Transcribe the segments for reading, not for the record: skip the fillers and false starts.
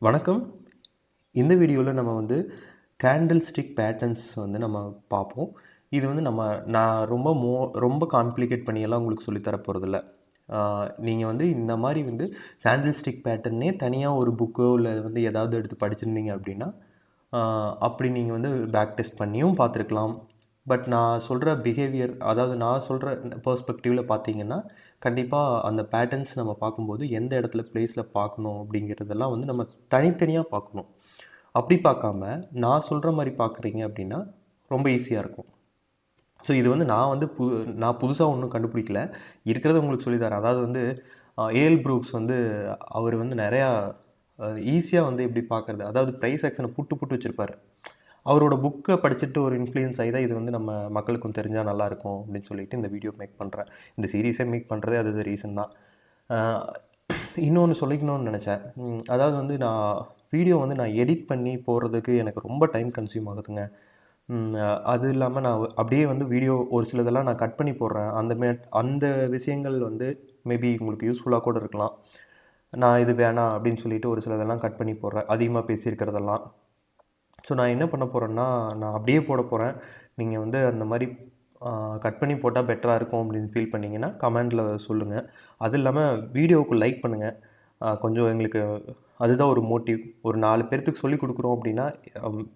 வணக்கம். இந்த வீடியோவில் நம்ம கேண்டில் ஸ்டிக் பேட்டர்ன்ஸ் நம்ம பார்ப்போம். இது நான் ரொம்ப காம்ப்ளிகேட் பண்ணியெல்லாம் உங்களுக்கு சொல்லித்தர போகிறதில்ல. நீங்கள் இந்த மாதிரி கேண்டில் ஸ்டிக் பேட்டர்னே தனியாக ஒரு புக்கோ இல்லை ஏதாவது எடுத்து படிச்சிருந்தீங்க அப்படின்னா அப்படி நீங்கள் பேக் டெஸ்ட் பண்ணியும் பார்த்துருக்கலாம். பட் நான் சொல்கிற பிஹேவியர், அதாவது நான் சொல்கிற பெர்ஸ்பெக்டிவில் பார்த்தீங்கன்னா கண்டிப்பாக அந்த பேட்டர்ன்ஸ் நம்ம பார்க்கும்போது எந்த இடத்துல பிளேஸில் பார்க்கணும் அப்படிங்கிறதெல்லாம் நம்ம தனித்தனியாக பார்க்கணும். அப்படி பார்க்காம நான் சொல்கிற மாதிரி பார்க்குறீங்க அப்படின்னா ரொம்ப ஈஸியாக இருக்கும். ஸோ இது நான் புதுசாக ஒன்றும் கண்டுபிடிக்கல, இருக்கிறத உங்களுக்கு சொல்லித்தரேன். அதாவது ஏஎல் ப்ரூக்ஸ் அவர் நிறையா ஈஸியாக எப்படி பார்க்குறது, அதாவது ப்ரைஸ் ஆக்ஷனை புட்டு வச்சுருப்பார். அவரோட புக்கை படிச்சுட்டு ஒரு இன்ஃப்ளூயன்ஸ் ஆகி தான் இது நம்ம மக்களுக்கும் தெரிஞ்சால் நல்லாயிருக்கும் அப்படின்னு சொல்லிட்டு இந்த வீடியோ மேக் பண்ணுறேன். இந்த சீரீஸே மேக் பண்ணுறதே அது ரீசன் தான். இன்னொன்று சொல்லிக்கணும்னு நினச்சேன். அதாவது நான் வீடியோ நான் எடிட் பண்ணி போடுறதுக்கு எனக்கு ரொம்ப டைம் கன்சியூம் ஆகுதுங்க. அது இல்லாமல் நான் அப்படியே வீடியோ ஒரு சிலதெல்லாம் நான் கட் பண்ணி போடுறேன். அந்த விஷயங்கள் மேபி உங்களுக்கு யூஸ்ஃபுல்லாக கூட இருக்கலாம். நான் இது வேணாம் அப்படின்னு சொல்லிட்டு ஒரு சிலதெல்லாம் கட் பண்ணி போடுறேன், அதிகமாக பேசியிருக்கிறதெல்லாம். ஸோ நான் என்ன பண்ண போகிறேன்னா, நான் அப்படியே போட போகிறேன். நீங்கள் அந்த மாதிரி கட் பண்ணி போட்டால் பெட்டராக இருக்கும் அப்படின்னு ஃபீல் பண்ணிங்கன்னா கமெண்டில் சொல்லுங்கள். அது இல்லாமல் வீடியோவுக்கு லைக் பண்ணுங்கள். கொஞ்சம் எங்களுக்கு அதுதான் ஒரு மோட்டிவ். ஒரு 4 பேர்த்துக்கு சொல்லிக் கொடுக்குறோம் அப்படின்னா,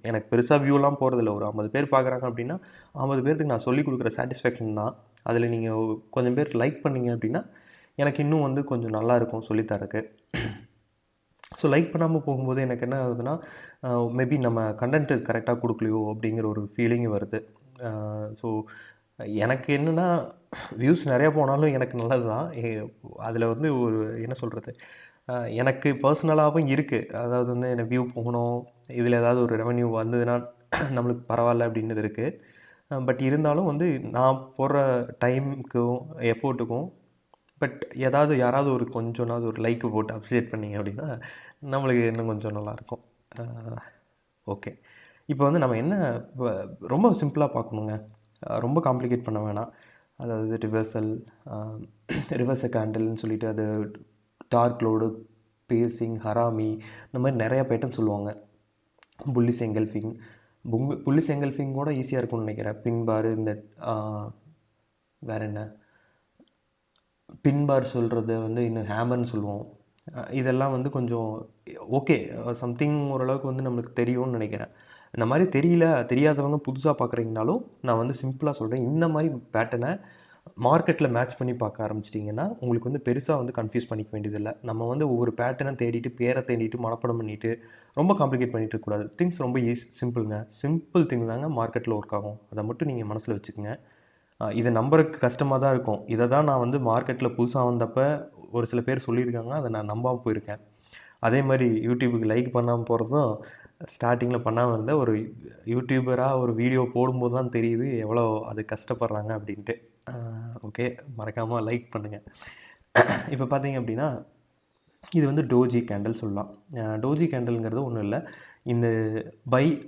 எனக்கு பெருசாக வியூலாம் போகிறதில்ல. ஒரு 50 பேர் பார்க்குறாங்க அப்படின்னா 50 பேர்த்துக்கு நான் சொல்லிக் கொடுக்குற சாட்டிஸ்ஃபேக்ஷன் தான். அதில் நீங்கள் கொஞ்சம் பேர் லைக் பண்ணிங்க அப்படின்னா எனக்கு இன்னும் கொஞ்சம் நல்லாயிருக்கும் சொல்லித்தரக்கு. ஸோ லைக் பண்ணாமல் போகும்போது எனக்கு என்ன ஆகுதுன்னா, மேபி நம்ம கண்டென்ட்டு கரெக்டாக கொடுக்கலையோ அப்படிங்கிற ஒரு ஃபீலிங்கு வருது. ஸோ எனக்கு என்னென்னா, வியூஸ் நிறையா போனாலும் எனக்கு நல்லது தான். அதில் ஒரு என்ன சொல்கிறது, எனக்கு பர்சனலாகவும் இருக்குது. அதாவது எனக்கு வியூ போகணும், இதில் ஏதாவது ஒரு ரெவன்யூ வந்ததுன்னா நம்மளுக்கு பரவாயில்ல அப்படின்றது இருக்குது. பட் இருந்தாலும் நான் போடுற டைமுக்கும் எஃபோர்ட்டுக்கும் பட் யாராவது ஒரு கொஞ்சோனாவது ஒரு லைக்கு போட்டு அப்ரிஷியேட் பண்ணிங்க அப்படின்னா நம்மளுக்கு இன்னும் கொஞ்சம் நல்லாயிருக்கும். ஓகே, இப்போ நம்ம என்ன ரொம்ப சிம்பிளாக பார்க்கணுங்க, ரொம்ப காம்ப்ளிகேட் பண்ண வேணாம். அதாவது ரிவர்சல் கேண்டில்னு சொல்லிட்டு அது டார்க் லோடு, பேசிங், ஹராமி, இந்த மாதிரி நிறையா பேட்டர்ன் சொல்லுவாங்க. புல்லிஷ் எங்கல்ஃபிங், புல்லிஷ் எங்கல்ஃபிங் கூட ஈஸியாக இருக்கும்னு நினைக்கிறேன். பின்பார், இந்த வேறு என்ன பின்பார் சொல்கிறது இன்னும் ஹேமர்னு சொல்லுவோம். இதெல்லாம் கொஞ்சம் ஓகே, சம்திங் ஓரளவுக்கு நம்மளுக்கு தெரியும்னு நினைக்கிறேன். இந்த மாதிரி தெரியாதவங்க புதுசாக பார்க்குறீங்கனாலும் நான் சிம்பிளாக சொல்கிறேன். இந்த மாதிரி பேட்டர்னை மார்க்கெட்டில் மேட்ச் பண்ணி பார்க்க ஆரம்பிச்சிட்டிங்கன்னா உங்களுக்கு பெருசாக கன்ஃபியூஸ் பண்ணிக்க வேண்டியதில்லை. நம்ம ஒவ்வொரு பேட்டர்னை தேடிட்டு பேரை தேடிட்டு மனப்பாடம் பண்ணிவிட்டு ரொம்ப காம்ப்ளிகேட் பண்ணிகிட்டு இருக்கக்கூடாது. திங்ஸ் ரொம்ப சிம்பிளுங்க. சிம்பிள் திங்ஸ் தாங்க மார்க்கெட்டில் ஒர்க் ஆகும். அதை மட்டும் நீங்கள் மனசில் வச்சுக்கோங்க. இதை நம்புறதுக்கு கஷ்டமாக தான் இருக்கும். இதை தான் நான் மார்க்கெட்டில் புதுசாக வந்தப்போ ஒரு சில பேர் சொல்லியிருக்காங்க, அதை நான் நம்பாமல் போயிருக்கேன். அதே மாதிரி யூடியூபுக்கு லைக் பண்ணாமல் போகிறதும் ஸ்டார்டிங்கில் பண்ணாமல் இருந்தேன். ஒரு யூடியூபராக ஒரு வீடியோ போடும்போது தான் தெரியுது எவ்வளோ அது கஷ்டப்படுறாங்க அப்படின்ட்டு. ஓகே, மறக்காமல் லைக் பண்ணுங்கள். இப்போ பார்த்தீங்க அப்படின்னா இது டோஜி கேண்டில் சொல்லலாம். டோஜி கேண்டில்ங்கிறது ஒன்றும் இல்லை, இந்த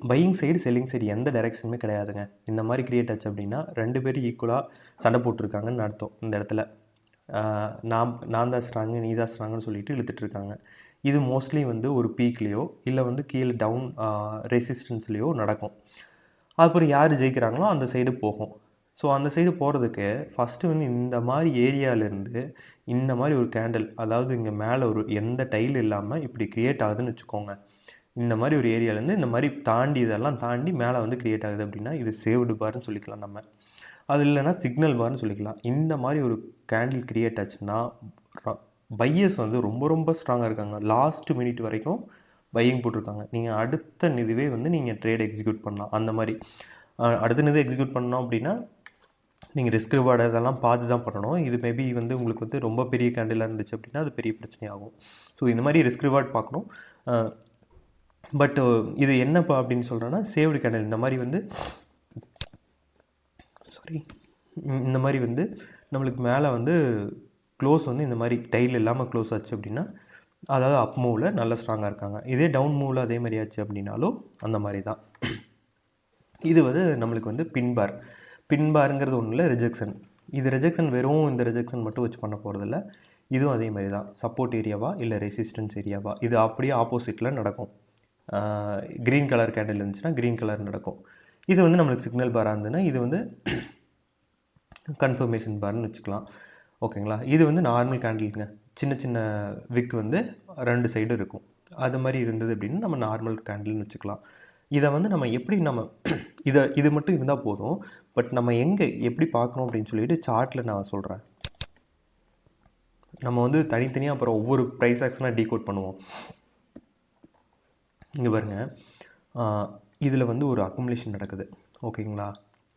பையிங் சைடு செல்லிங் சைடு எந்த டைரெக்ஷனுமே கிடையாதுங்க. இந்த மாதிரி க்ரியேட் ஆச்சு அப்படின்னா 2 பேரும் ஈக்குவலாக சண்டை போட்டிருக்காங்கன்னு அர்த்தம். இந்த இடத்துல நான் தான் ஸ்ட்ராங்கு, நீ தான் ஸ்ட்ராங்குன்னு சொல்லிட்டு இழுத்துட்ருக்காங்க. இது மோஸ்ட்லி ஒரு பீக்லேயோ இல்லை கீழே டவுன் ரெசிஸ்டன்ஸ்லேயோ நடக்கும். அப்புறம் யார் ஜெயிக்கிறாங்களோ அந்த சைடு போகும். ஸோ அந்த சைடு போகிறதுக்கு ஃபஸ்ட்டு இந்த மாதிரி ஏரியாவிலேருந்து இந்த மாதிரி ஒரு கேண்டில், அதாவது இங்கே மேலே ஒரு எந்த டைல் இல்லாமல் இப்படி க்ரியேட் ஆகுதுன்னு வச்சுக்கோங்க. இந்த மாதிரி ஒரு ஏரியாவிலேருந்து இந்த மாதிரி தாண்டி இதெல்லாம் தாண்டி மேலே க்ரியேட் ஆகுது அப்படின்னா இது சேவ்டு பார்னு சொல்லிக்கலாம் நம்ம. அது இல்லைனா சிக்னல் பார்னு சொல்லிக்கலாம். இந்த மாதிரி ஒரு கேண்டில் க்ரியேட் ஆச்சுன்னா பையர்ஸ் ரொம்ப ரொம்ப ஸ்ட்ராங்காக இருக்காங்க. லாஸ்ட் மினிட் வரைக்கும் பையிங் போட்டிருக்காங்க. நீங்கள் அடுத்த இதுவே நீங்கள் ட்ரேட் எக்ஸிக்யூட் பண்ணலாம். அந்த மாதிரி அடுத்த இது எக்ஸிக்யூட் பண்ணோம் அப்படின்னா நீங்கள் ரிஸ்க் ரிவார்டு இதெல்லாம் பார்த்து தான் பண்ணணும். இது மேபி உங்களுக்கு ரொம்ப பெரிய கேண்டிலாக இருந்துச்சு அப்படின்னா அது பெரிய பிரச்சனையாகும். ஸோ இந்த மாதிரி ரிஸ்க் ரிவார்டு பார்க்கணும். பட் இது என்னப்பா அப்படின்னு சொல்கிறேன்னா, சேவ்டு கேண்டில் இந்த மாதிரி இந்த மாதிரி நம்மளுக்கு மேலே க்ளோஸ் இந்த மாதிரி டைல் இல்லாமல் க்ளோஸ் ஆச்சு அப்படின்னா, அதாவது அப் மூவில் நல்ல ஸ்ட்ராங்காக இருக்காங்க. இதே டவுன் மூவில் அதே மாதிரி ஆச்சு அப்படின்னாலும் அந்த மாதிரி தான். இது நம்மளுக்கு பின்பாருங்கிறது ஒன்றும் இல்லை, ரிஜெக்ஷன். இது ரிஜெக்ஷன் வெறும் இந்த ரிஜெக்ஷன் மட்டும் வச்சு பண்ண போகிறதில்ல. இதுவும் அதே மாதிரி தான். சப்போர்ட் ஏரியாவா இல்லை ரெசிஸ்டன்ஸ் ஏரியாவா, இது அப்படியே ஆப்போசிட்டில் நடக்கும். க்ரீன் கலர் கேண்டில் இருந்துச்சுன்னா க்ரீன் கலர் நடக்கும். இது வந்து நம்மளுக்கு சிக்னல் பாராக இருந்ததுன்னா இது வந்து கன்ஃபர்மேஷன் பார்னு வச்சுக்கலாம். ஓகேங்களா. இது வந்து நார்மல் கேண்டிலுங்க. சின்ன சின்ன விக் வந்து 2 சைடும் இருக்கும். அது மாதிரி இருந்தது அப்படின்னா நம்ம நார்மல் கேண்டில்னு வச்சுக்கலாம். இதை வந்து நம்ம எப்படி நம்ம இது மட்டும் இருந்தால் போதும். பட் நம்ம எங்கே எப்படி பார்க்கணும் அப்படின்னு சொல்லிட்டு சார்ட்டில் நான் சொல்கிறேன். நம்ம வந்து தனித்தனியாக அப்புறம் ஒவ்வொரு ப்ரைஸ் ஆக்ஷனாக டீகோட் பண்ணுவோம். இங்கே பாருங்கள், இதில் வந்து ஒரு அக்குமுலேஷன் நடக்குது. ஓகேங்களா.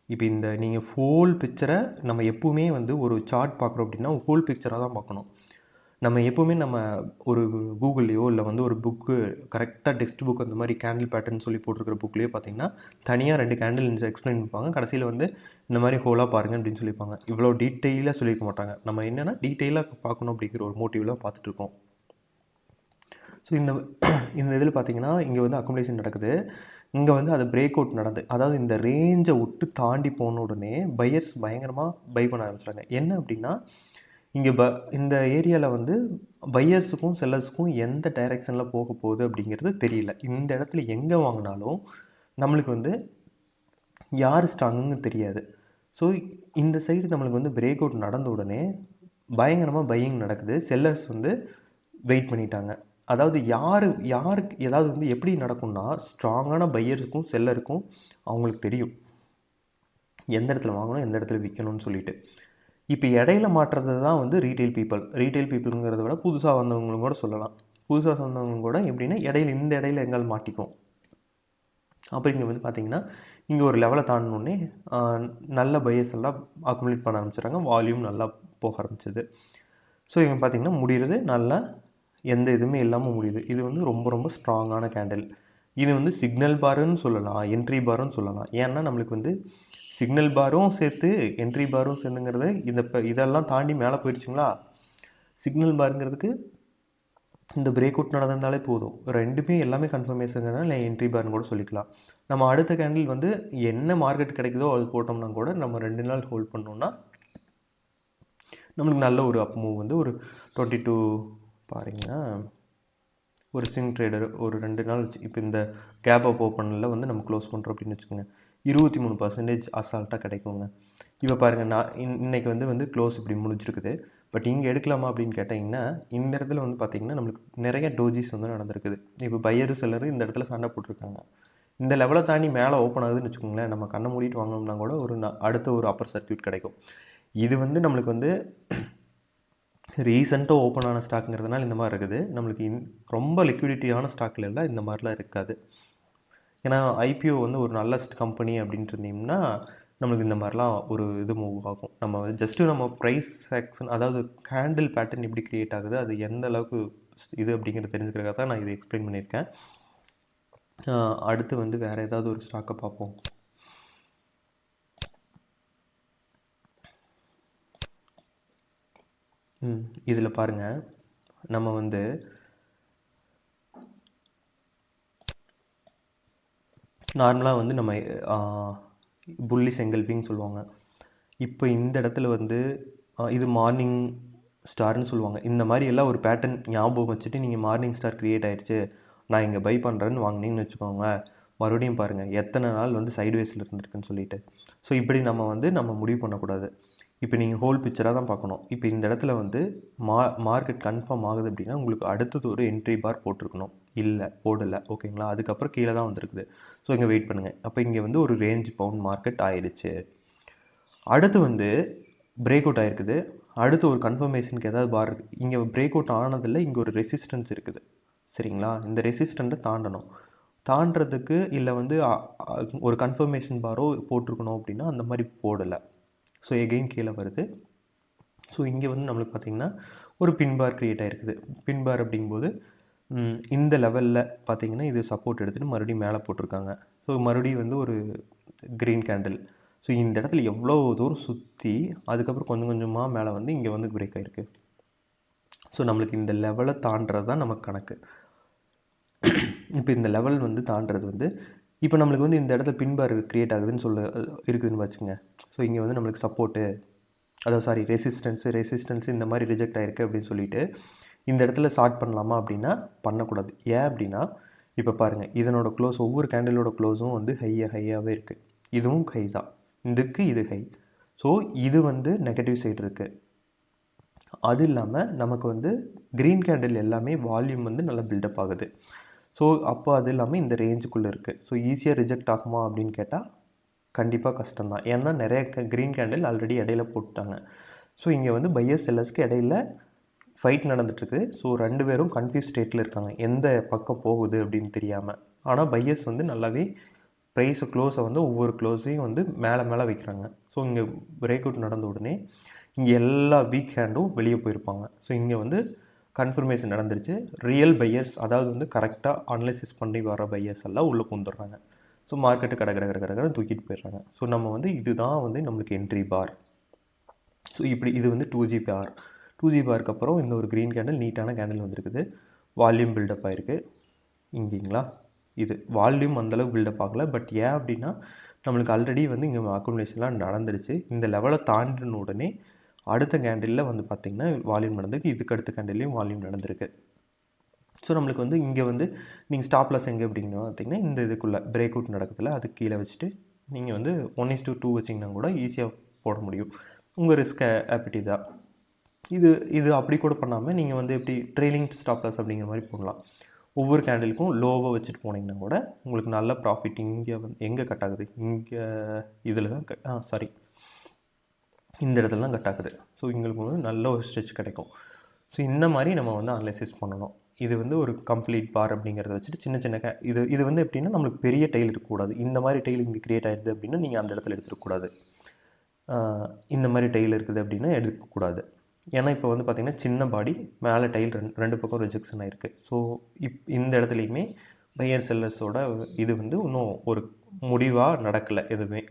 இப்போ இந்த நீங்கள் ஹோல் பிக்சரை நம்ம எப்போவுமே வந்து ஒரு சார்ட் பார்க்குறோம் அப்படின்னா ஹோல் பிக்சராக தான் பார்க்கணும். நம்ம எப்போவுமே நம்ம ஒரு கூகுள்லேயோ இல்லை வந்து ஒரு புக்கு கரெக்டாக டெக்ஸ்ட் புக் அந்த மாதிரி கேண்டில் பேட்டர்ன் சொல்லி போட்டிருக்கிற புக்லேயோ பார்த்தீங்கன்னா தனியாக 2 கேண்டில் எக்ஸ்பிளைன் பண்ணிப்பாங்க. கடைசியில் வந்து இந்த மாதிரி ஹோலாக பாருங்கள் அப்படின்னு சொல்லியிருப்பாங்க. இவ்வளோ டீட்டெயிலாக சொல்லியிருக்க மாட்டாங்க. நம்ம என்னென்னா டீட்டெயிலாக பார்க்கணும் அப்படிங்கிற ஒரு மோட்டிவ்லாம் பார்த்துட்ருக்கோம். ஸோ இந்த இதில் பார்த்தீங்கன்னா இங்கே வந்து அக்குமுலேஷன் நடக்குது. இங்கே வந்து அது பிரேக் அவுட் நடந்து, அதாவது இந்த ரேஞ்சை விட்டு தாண்டி போன உடனே பையர்ஸ் பயங்கரமாக பை பண்ண ஆரம்பிச்சிட்டாங்க. என்ன அப்படின்னா இங்கே இந்த ஏரியாவில் வந்து பையர்ஸுக்கும் செல்லர்ஸுக்கும் எந்த டைரெக்ஷனில் போக போகுது அப்படிங்கிறது தெரியல. இந்த இடத்துல எங்கே வாங்கினாலும் நம்மளுக்கு வந்து யார் ஸ்ட்ராங்குன்னு தெரியாது. ஸோ இந்த சைடு நம்மளுக்கு வந்து பிரேக் அவுட் நடந்த உடனே பயங்கரமாக பையிங் நடக்குது. செல்லர்ஸ் வந்து வெயிட் பண்ணிட்டாங்க. அதாவது யாருக்கு ஏதாவது வந்து எப்படி நடக்கும்னா ஸ்ட்ராங்கான பையருக்கும் செல்லருக்கும் அவங்களுக்கு தெரியும் எந்த இடத்துல வாங்கணும் எந்த இடத்துல விற்கணும்னு சொல்லிட்டு. இப்போ இடையில மாற்றுறது தான் வந்து ரீட்டைல் பீப்புளுங்கிறத விட புதுசாக வந்தவங்களும் கூட சொல்லலாம். புதுசாக வந்தவங்க கூட எப்படின்னா இந்த இடையில எங்கால் மாட்டிக்கும். அப்போ இங்கே வந்து பார்த்திங்கன்னா இங்கே ஒரு லெவலை தாண்டினோடனே நல்ல பையர்ஸ் எல்லாம் அக்குமுலேட் பண்ண ஆரம்பிச்சிடுறாங்க. வால்யூம் நல்லா போக ஆரம்பிச்சிது. ஸோ இங்கே பார்த்திங்கன்னா முடிகிறது நல்லா, எந்த இதுவுமே இல்லாமல் முடியுது. இது வந்து ரொம்ப ரொம்ப ஸ்ட்ராங்கான கேண்டில். இது வந்து சிக்னல் பாருன்னு சொல்லலாம், என்ட்ரி பாருன்னு சொல்லலாம். ஏன்னா நம்மளுக்கு வந்து சிக்னல் பாரும் சேர்த்து என்ட்ரி பாரும் சேர்ந்துங்கிறது இதெல்லாம் தாண்டி மேலே போயிடுச்சுங்களா. சிக்னல் பாருங்கிறதுக்கு இந்த பிரேக் அவுட் நடந்தாலே போதும். ரெண்டுமே எல்லாமே கன்ஃபர்மேஷன்ங்கிறதுனால இல்லை என்ட்ரி பார்னு கூட சொல்லிக்கலாம். நம்ம அடுத்த கேண்டில் வந்து என்ன மார்க்கெட் கிடைக்குதோ அது போட்டோம்னா கூட நம்ம 2 நாள் ஹோல்ட் பண்ணோம்னா நம்மளுக்கு நல்ல ஒரு அப் மூவ் வந்து ஒரு 22 பாருங்கன்னா ஒரு ஸ்விங் ட்ரேடர் ஒரு 2 நாள் இப்போ இந்த கேப் அப் ஓப்பனில் வந்து நம்ம க்ளோஸ் பண்ணுறோம் அப்படின்னு வச்சுக்கோங்க, 23% அசால்ட்டாக கிடைக்குங்க. இப்போ பாருங்கள், நான் இன்றைக்கி வந்து க்ளோஸ் இப்படி முடிஞ்சிருக்குது. பட் இங்கே எடுக்கலாமா அப்படின்னு கேட்டிங்கன்னா இந்த இடத்துல வந்து பார்த்திங்கன்னா நம்மளுக்கு நிறைய டோஜிஸ் வந்து நடந்திருக்குது. இப்போ பையரு செல்லரு இந்த இடத்துல சண்டை போட்டிருக்காங்க. இந்த லெவலை தாண்டி மேலே ஓப்பன் ஆகுதுன்னு வச்சுக்கோங்களேன், நம்ம கண்ணை மூடிட்டு வாங்கினோம்னா கூட அடுத்த ஒரு அப்பர் சர்க்யூட் கிடைக்கும். இது வந்து நம்மளுக்கு வந்து ரீசெண்டாக ஓப்பன் ஆன ஸ்டாக்குங்கிறதுனால இந்த மாதிரி இருக்குது. நம்மளுக்கு ரொம்ப லிக்விடிட்டியான ஸ்டாக்கில் எல்லாம் இந்த மாதிரிலாம் இருக்காது. ஏன்னா ஐபிஓ வந்து ஒரு நல்ல கம்பெனி அப்படின்ட்டு இருந்தீங்கன்னா நம்மளுக்கு இந்த மாதிரிலாம் ஒரு இது மூவ் ஆகும். நம்ம ஜஸ்ட்டு நம்ம ப்ரைஸ் ஆக்ஷன், அதாவது கேண்டில் பேட்டர்ன் எப்படி க்ரியேட் ஆகுது, அது எந்த அளவுக்கு இது அப்படிங்கிறத தெரிஞ்சுக்கிறதுக்காக தான் நான் இதை எக்ஸ்பிளைன் பண்ணியிருக்கேன். அடுத்து வந்து வேறு ஏதாவது ஒரு ஸ்டாக்கை பார்ப்போம். இதில் பாருங்கள், நம்ம வந்து நார்மலாக வந்து நம்ம புள்ளி செங்கல்வின்னு சொல்லுவாங்க. இப்போ இந்த இடத்துல வந்து இது மார்னிங் ஸ்டார்னு சொல்லுவாங்க. இந்த மாதிரி எல்லாம் ஒரு பேட்டர்ன் ஞாபகம் வச்சுட்டு நீங்கள் மார்னிங் ஸ்டார் க்ரியேட் ஆகிடுச்சு, நான் இங்கே பை பண்ணுறேன்னு வாங்கினீங்கன்னு வச்சுக்கோங்க, மறுபடியும் பாருங்கள் எத்தனை நாள் வந்து சைட்வேஸில் இருந்திருக்குன்னு சொல்லிட்டு. ஸோ இப்படி நம்ம முடிவு பண்ணக்கூடாது. இப்போ நீங்கள் ஹோல் பிக்சராக தான் பார்க்கணும். இப்போ இந்த இடத்துல வந்து மார்க்கெட் கன்ஃபார்ம் ஆகுது அப்படின்னா உங்களுக்கு அடுத்தது ஒரு என்ட்ரி பார் போட்டிருக்கணும். இல்லை போடலை, ஓகேங்களா. அதுக்கப்புறம் கீழே தான் வந்திருக்குது. ஸோ இங்கே வெயிட் பண்ணுங்கள். அப்போ இங்கே வந்து ஒரு ரேஞ்ச் பவுண்ட் மார்க்கெட் ஆயிடுச்சு. அடுத்து வந்து பிரேக் அவுட் ஆகிருக்குது. அடுத்து ஒரு கன்ஃபர்மேஷனுக்கு ஏதாவது பார் இருக்குது. இங்கே பிரேக் அவுட் ஆனதில்லை, இங்கே ஒரு ரெசிஸ்டன்ஸ் இருக்குது, சரிங்களா. இந்த ரெசிஸ்டண்ட்டை தாண்டணும். தாண்டறதுக்கு இல்லை வந்து ஒரு கன்ஃபர்மேஷன் பாரோ போட்டிருக்கணும் அப்படின்னா அந்த மாதிரி போடலை. ஸோ எகெயின் கீழே வருது. ஸோ இங்கே வந்து நம்மளுக்கு பார்த்திங்கன்னா ஒரு பின்பார் க்ரியேட் ஆகிருக்குது. பின்பார் அப்படிங்கும்போது இந்த லெவலில் பார்த்திங்கன்னா இது சப்போர்ட் எடுத்துகிட்டு மறுபடியும் மேலே போட்டிருக்காங்க. ஸோ மறுபடியும் வந்து ஒரு க்ரீன் கேண்டில். ஸோ இந்த இடத்துல எவ்வளோ தூரம் சுற்றி அதுக்கப்புறம் கொஞ்சம் கொஞ்சமாக மேலே வந்து இங்கே வந்து பிரேக் ஆகிருக்கு. ஸோ நம்மளுக்கு இந்த லெவலை தாண்டுறது தான் நமக்கு கணக்கு. இப்போ இந்த லெவல் வந்து தாண்டுறது வந்து இப்போ நம்மளுக்கு வந்து இந்த இடத்துல பின்பார் க்ரியேட் ஆகுதுன்னு இருக்குதுன்னு வச்சுங்க. ஸோ இங்கே வந்து நம்மளுக்கு சப்போர்ட்டு அதாவது ரெசிஸ்டன்ஸு இந்த மாதிரி ரிஜெக்ட் ஆகிருக்கு அப்படின்னு சொல்லிட்டு இந்த இடத்துல ஷார்ட் பண்ணலாமா அப்படின்னா பண்ணக்கூடாது. ஏன் அப்படின்னா இப்போ பாருங்கள், இதனோட க்ளோஸ் ஒவ்வொரு கேண்டிலோட க்ளோஸும் வந்து ஹையாகவே இருக்குது. இதுவும் ஹை தான், இதுக்கு இது ஹை. ஸோ இது வந்து நெகட்டிவ் சைடு இருக்குது. அது இல்லாமல் நமக்கு வந்து க்ரீன் கேண்டில் எல்லாமே வால்யூம் வந்து நல்லா பில்டப் ஆகுது. ஸோ அப்போ அது இல்லாமல் இந்த ரேஞ்சுக்குள்ளே இருக்குது. ஸோ ஈஸியாக ரிஜெக்ட் ஆகுமா அப்படின்னு கேட்டால் கண்டிப்பாக கஷ்டம்தான். ஏன்னா நிறைய க்ரீன் கேண்டில் ஆல்ரெடி இடையில போட்டாங்க. ஸோ இங்கே வந்து பையர்ஸ் செல்லர்ஸ்க்கு இடையில ஃபைட் நடந்துட்டுருக்கு. ஸோ 2 பேரும் கன்ஃபியூஸ் ஸ்டேட்டில் இருக்காங்க, எந்த பக்கம் போகுது அப்படின்னு தெரியாமல். ஆனால் பையர்ஸ் வந்து நல்லாவே ப்ரைஸை க்ளோஸை வந்து ஒவ்வொரு க்ளோஸையும் வந்து மேலே வைக்கிறாங்க. ஸோ இங்கே பிரேக் அவுட் நடந்த உடனே இங்கே எல்லா வீக் ஹேண்டும் வெளியே போயிருப்பாங்க. ஸோ இங்கே வந்து கன்ஃபர்மேஷன் நடந்துருச்சு. ரியல் பையர்ஸ், அதாவது வந்து கரெக்டாக அனலைசிஸ் பண்ணி வர பையர்ஸ் எல்லாம் உள்ளே பூந்துடுறாங்க. ஸோ மார்க்கெட்டு கடை தூக்கிட்டு போயிடுறாங்க. ஸோ நம்ம வந்து இதுதான் வந்து நம்மளுக்கு என்ட்ரி பார். ஸோ இப்படி இது வந்து 2G பார். 2G பாருக்கு அப்புறம் இந்த ஒரு க்ரீன் கேண்டில் நீட்டான கேண்டில் வந்துருக்குது. வால்யூம் பில்டப் ஆகிருக்கு இங்கேங்களா. இது வால்யூம் அந்தளவுக்கு பில்டப் ஆகலை. பட் ஏன் அப்படின்னா நம்மளுக்கு ஆல்ரெடி வந்து இங்கே அக்குமுலேஷன்லாம் நடந்துருச்சு. இந்த லெவலை தாண்டின உடனே அடுத்த கேண்டிலில் வந்து பார்த்திங்கன்னா வால்யூம் நடந்திருக்கு. இதுக்கு அடுத்த கேண்டில்லையும் வால்யூம் நடந்திருக்கு. ஸோ நம்மளுக்கு வந்து இங்கே வந்து நீங்கள் ஸ்டாப் லாஸ் எங்கே அப்படிங்கன்னா பார்த்திங்கன்னா இந்த இதுக்குள்ளே பிரேக் அவுட் நடக்குதுல, அதுக்கு கீழே வச்சுட்டு நீங்கள் வந்து 1:2 வச்சிங்கன்னா கூட ஈஸியாக போட முடியும். உங்கள் ரிஸ்க் ஆப்பிட்டி தான் இது அப்படி கூட பண்ணாமல் நீங்கள் வந்து எப்படி ட்ரெயிலிங் ஸ்டாப் லாஸ் அப்படிங்கிற மாதிரி போடலாம். ஒவ்வொரு கேண்டிலுக்கும் லோவாக வச்சுட்டு போனீங்கன்னா கூட உங்களுக்கு நல்ல ப்ராஃபிட் இங்கே வந்து எங்கே கட் ஆகுது, இங்கே இதில் தான் சாரி இந்த இடத்துல தான் கட் ஆகுது. ஸோ எங்களுக்கு வந்து நல்ல ஒரு ஸ்ட்ரெச் கிடைக்கும். ஸோ இந்த மாதிரி நம்ம வந்து அனலைசிஸ் பண்ணணும். இது வந்து ஒரு கம்ப்ளீட் பார் அப்படிங்கிறத வச்சுட்டு சின்ன இது வந்து எப்படின்னா நம்மளுக்கு பெரிய டைல் இருக்கக்கூடாது. இந்த மாதிரி டைல் இங்கே க்ரியேட் ஆகிடுது அப்படின்னா நீங்கள் அந்த இடத்துல எடுத்துருக்கக்கூடாது. இந்த மாதிரி டைல் இருக்குது அப்படின்னா எடுக்கக்கூடாது. ஏன்னா இப்போ வந்து பார்த்திங்கன்னா சின்ன பாடி மேலே டைல் ரெண்டு பக்கம் ரிஜெக்ஷன் ஆகிருக்கு. ஸோ இந்த இடத்துலையுமே பையர் செல்லர்ஸோட இது வந்து இன்னும் ஒரு முடிவாக நடக்கலை எதுவுமே.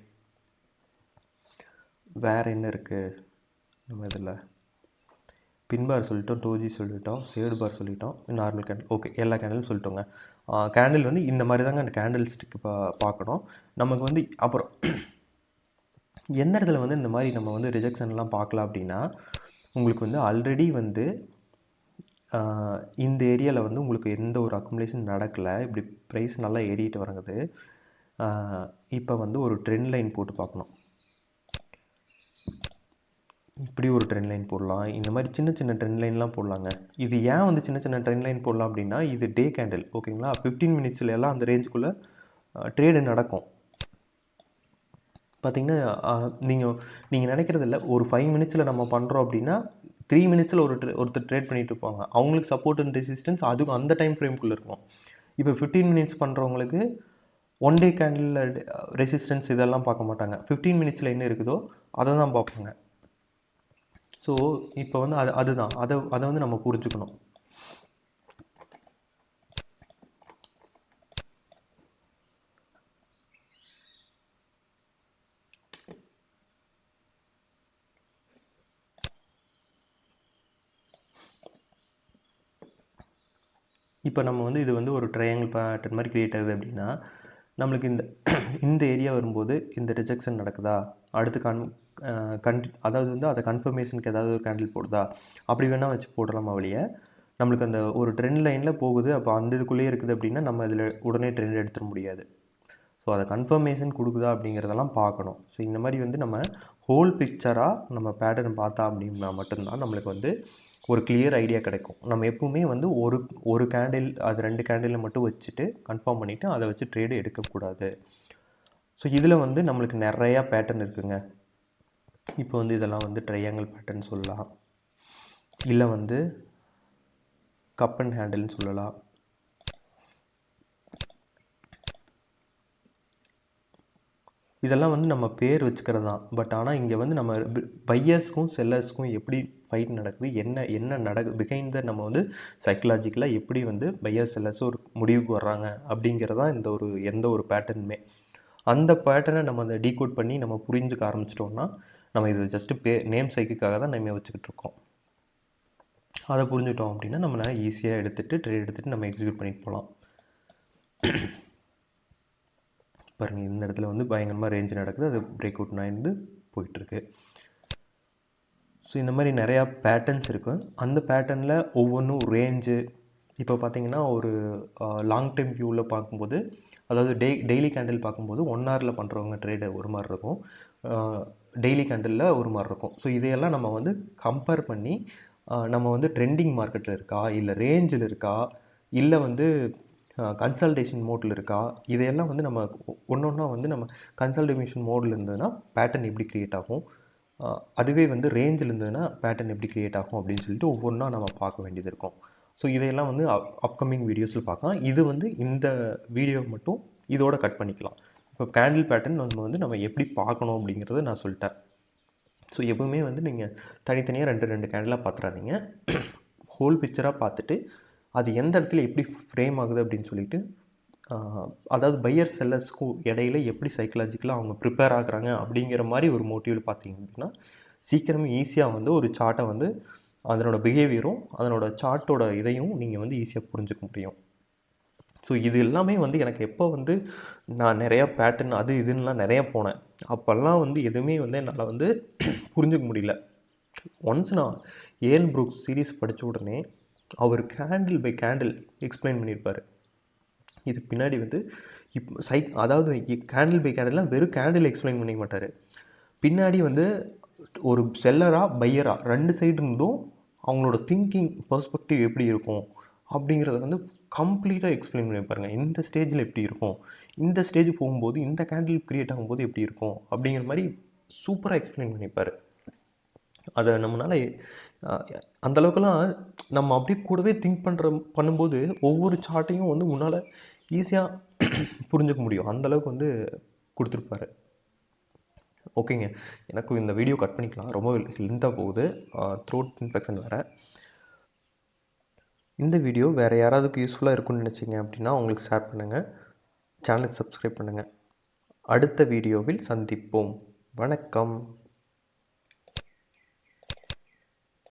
வேறு என்ன இருக்குது நம்ம இதில்? பின் பார் சொல்லிட்டோம், 2G சொல்லிட்டோம், ஷேடு பார் சொல்லிட்டோம், நார்மல் கேண்டில். ஓகே, எல்லா கேண்டிலும் சொல்லிட்டோங்க. கேண்டில் வந்து இந்த மாதிரி தாங்க அந்த கேண்டில் ஸ்டிக்கு பார்க்கணும். நமக்கு வந்து அப்புறம் எந்த இடத்துல வந்து இந்த மாதிரி நம்ம வந்து ரிஜெக்ஷன்லாம் பார்க்கலாம் அப்படின்னா உங்களுக்கு வந்து ஆல்ரெடி வந்து இந்த ஏரியாவில் வந்து உங்களுக்கு எந்த ஒரு அக்குமுலேஷன் நடக்கலை. இப்படி ப்ரைஸ் நல்லா ஏறிட்டு வரங்குது. இப்போ வந்து ஒரு ட்ரெண்ட் லைன் போட்டு பார்க்கணும். இப்படி ஒரு ட்ரெண்ட் லைன் போடலாம். இந்த மாதிரி சின்ன ட்ரெண்ட் லைன்லாம் போடலாங்க. இது ஏன் வந்து சின்ன ட்ரெண்ட் லைன் போடலாம் அப்படின்னா இது டே கேண்டில், ஓகேங்களா. 15 மினிட்ஸில் எல்லாம் அந்த ரேஞ்சுக்குள்ளே ட்ரேடு நடக்கும். பார்த்திங்கன்னா நீங்கள் நினைக்கிறது இல்லை, ஒரு 5 மினிட்ஸில் நம்ம பண்ணுறோம் அப்படின்னா 3 மினிட்ஸில் ஒருத்தர் ட்ரேட் பண்ணிகிட்டு இருப்பாங்க. அவங்களுக்கு சப்போர்ட் அண்ட் ரெசிஸ்டன்ஸ் அதுக்கும் அந்த டைம் ஃப்ரேம்குள்ளே இருக்கும். இப்போ 15 மினிட்ஸ் பண்ணுறவங்களுக்கு 1 டே கேண்டில் ரெசிஸ்டன்ஸ் இதெல்லாம் பார்க்க மாட்டாங்க. 15 மினிட்ஸில் என்ன இருக்குதோ அதை தான் பார்ப்பாங்க. ஸோ இப்போ வந்து அதுதான் அதை வந்து நம்ம புரிஞ்சுக்கணும். இப்போ நம்ம வந்து இது வந்து ஒரு ட்ரையாங்கிள் பேட்டர்ன் மாதிரி க்ரியேட் ஆகுது அப்படின்னா நம்மளுக்கு இந்த ஏரியா வரும்போது இந்த ரிஜெக்ஷன் நடக்குதா, அடுத்து அதாவது வந்து அதை கன்ஃபர்மேஷனுக்கு ஏதாவது ஒரு கேண்டில் போடுதா, அப்படி வேணால் வச்சு போடலாமா வழிய நம்மளுக்கு அந்த ஒரு ட்ரெண்ட் லைனில் போகுது. அப்போ அந்த இதுக்குள்ளேயே இருக்குது அப்படின்னா நம்ம இதில் உடனே ட்ரெண்ட் எடுத்துட முடியாது. ஸோ அதை கன்ஃபர்மேஷன் கொடுக்குதா அப்படிங்கிறதெல்லாம் பார்க்கணும். ஸோ இந்த மாதிரி வந்து நம்ம ஹோல் பிக்சராக நம்ம பேட்டர்ன் பார்த்தா அப்படின்னா மட்டும்தான் நம்மளுக்கு வந்து ஒரு கிளியர் ஐடியா கிடைக்கும். நம்ம எப்பவுமே வந்து ஒரு கேண்டில் அது 2 கேண்டில் மட்டும் வச்சுட்டு கன்ஃபார்ம் பண்ணிவிட்டு அதை வச்சு ட்ரேடு எடுக்கக்கூடாது. ஸோ இதில் வந்து நம்மளுக்கு நிறையா பேட்டர்ன் இருக்குங்க. இப்போ வந்து இதெல்லாம் வந்து ட்ரையாங்கிள் பேட்டர்ன் சொல்லலாம், இல்லை வந்து கப் அண்ட் ஹேண்டில்னு சொல்லலாம். இதெல்லாம் வந்து நம்ம பேர் வச்சுக்கிறது தான். பட் ஆனால் இங்கே வந்து நம்ம பையர்ஸ்க்கும் செல்லர்ஸ்க்கும் எப்படி ஃபைட் நடக்குது, என்ன நடக்குது பிஹைண்ட் த நம்ம வந்து சைக்கலாஜிக்கலாக எப்படி வந்து பையர்ஸ் செல்லர்ஸும் ஒரு முடிவுக்கு வர்றாங்க அப்படிங்கிறதான் எந்த ஒரு பேட்டர்னுமே. அந்த பேட்டர்னை நம்ம அதை டீகோட் பண்ணி நம்ம புரிஞ்சுக்க ஆரம்பிச்சிட்டோம்னா நம்ம இது ஜஸ்ட்டு நேம் சைக்குக்காக தான் நம்ம வச்சுக்கிட்டு இருக்கோம். அதை புரிஞ்சுட்டோம் அப்படின்னா நம்மளால ஈஸியாக ட்ரேட் எடுத்துகிட்டு நம்ம எக்ஸிக்யூட் பண்ணிட்டு போகலாம். பாருங்கள், இந்த இடத்துல வந்து பயங்கரமாக ரேஞ்சு நடக்குது. அது பிரேக் அவுட் 9 போயிட்டுருக்கு. ஸோ இந்த மாதிரி நிறையா பேட்டர்ன்ஸ் இருக்கும். அந்த பேட்டர்னில் ஒவ்வொன்றும் ரேஞ்சு இப்போ பார்த்தீங்கன்னா ஒரு லாங் டைம் வியூவில் பார்க்கும்போது, அதாவது டெய்லி கேண்டில் பார்க்கும்போது 1 ஹவரில் பண்ணுறவங்க ட்ரேடு ஒரு மாதிரி இருக்கும், டெய்லி கேண்டிலில் ஒரு மாதிரி இருக்கும். ஸோ இதையெல்லாம் நம்ம வந்து கம்பேர் பண்ணி நம்ம வந்து ட்ரெண்டிங் மார்க்கெட்டில் இருக்கா, இல்லை ரேஞ்சில் இருக்கா, இல்லை வந்து கன்சல்டேஷன் மோடில் இருக்கா, இதையெல்லாம் வந்து நம்ம ஒன்று ஒன்றா வந்து நம்ம கன்சல்டேஷன் மோடில் இருந்ததுன்னா பேட்டர்ன் எப்படி க்ரியேட் ஆகும், அதுவே வந்து ரேஞ்சில் இருந்ததுன்னா பேட்டர்ன் எப்படி க்ரியேட் ஆகும் அப்படின்னு சொல்லிட்டு ஒவ்வொன்றா நம்ம பார்க்க வேண்டியது இருக்கும். ஸோ இதையெல்லாம் வந்து அப்கமிங் வீடியோஸில் பார்க்கலாம். இது வந்து இந்த வீடியோ மட்டும் இதோட கட் பண்ணிக்கலாம். இப்போ கேண்டில் பேட்டர்ன் நம்ம எப்படி பார்க்கணும் அப்படிங்கிறத நான் சொல்லிட்டேன். ஸோ எப்பவுமே வந்து நீங்கள் தனித்தனியாக ரெண்டு கேண்டிலாக பார்த்துறாதீங்க. ஹோல் பிக்சராக பார்த்துட்டு அது எந்த இடத்துல எப்படி ஃப்ரேம் ஆகுது அப்படின்னு சொல்லிட்டு, அதாவது பையர் செல்லர்ஸ்க்கும் இடையில எப்படி சைக்கலாஜிக்கலாக அவங்க ப்ரிப்பேர் ஆகுறாங்க அப்படிங்கிற மாதிரி ஒரு மோட்டிவில் பார்த்தீங்க அப்படின்னா சீக்கிரமே ஈஸியாக வந்து ஒரு சார்ட்டை வந்து அதனோட பிஹேவியரும் அதனோட சார்ட்டோட இதையும் நீங்கள் வந்து ஈஸியாக புரிஞ்சுக்க முடியும். ஸோ இது எல்லாமே வந்து எனக்கு எப்போ வந்து நான் நிறையா பேட்டர்ன் அது இதுன்னெலாம் நிறையா போனேன், அப்போல்லாம் வந்து எதுவுமே வந்து என்னால் வந்து புரிஞ்சுக்க முடியல. ஒன்ஸ் நான் ஏல் ப்ரூக்ஸ் சீரீஸ் படித்த உடனே அவர் கேண்டில் பை கேண்டில் எக்ஸ்பிளைன் பண்ணியிருப்பார். இதுக்கு பின்னாடி வந்து அதாவது கேண்டில் பை கேண்டில்லாம் வெறும் கேண்டில் எக்ஸ்பிளைன் பண்ணிக்க மாட்டார். பின்னாடி வந்து ஒரு செல்லராக பையராக ரெண்டு சைடு இருந்தும் அவங்களோட திங்கிங் பர்ஸ்பெக்டிவ் எப்படி இருக்கும் அப்படிங்கிறத வந்து கம்ப்ளீட்டாக எக்ஸ்பிளைன் பண்ணி பாருங்க. இந்த ஸ்டேஜில் எப்படி இருக்கும், இந்த ஸ்டேஜ் போகும்போது இந்த கேண்டில் க்ரியேட் ஆகும்போது எப்படி இருக்கும் அப்படிங்கிற மாதிரி சூப்பராக எக்ஸ்பிளைன் பண்ணிப்பார். அதை நம்மளால் அந்தளவுக்குலாம் நம்ம அப்படியே கூடவே திங்க் பண்ணும்போது ஒவ்வொரு சார்ட்டையும் வந்து முன்னால் ஈஸியாக புரிஞ்சுக்க முடியும். அந்தளவுக்கு வந்து கொடுத்துருப்பாரு. ஓகேங்க, எனக்கும் இந்த வீடியோ கட் பண்ணிக்கலாம், ரொம்ப லென்த்தாக போகுது, த்ரோட் இன்ஃபெக்ஷன் வேறு. இந்த வீடியோ வேறு யாராவதுக்கு யூஸ்ஃபுல்லாக இருக்குன்னு நினச்சிங்க அப்படின்னா உங்களுக்கு ஷேர் பண்ணுங்கள், சேனலுக்கு சப்ஸ்கிரைப் பண்ணுங்கள். அடுத்த வீடியோவில் சந்திப்போம். வணக்கம்.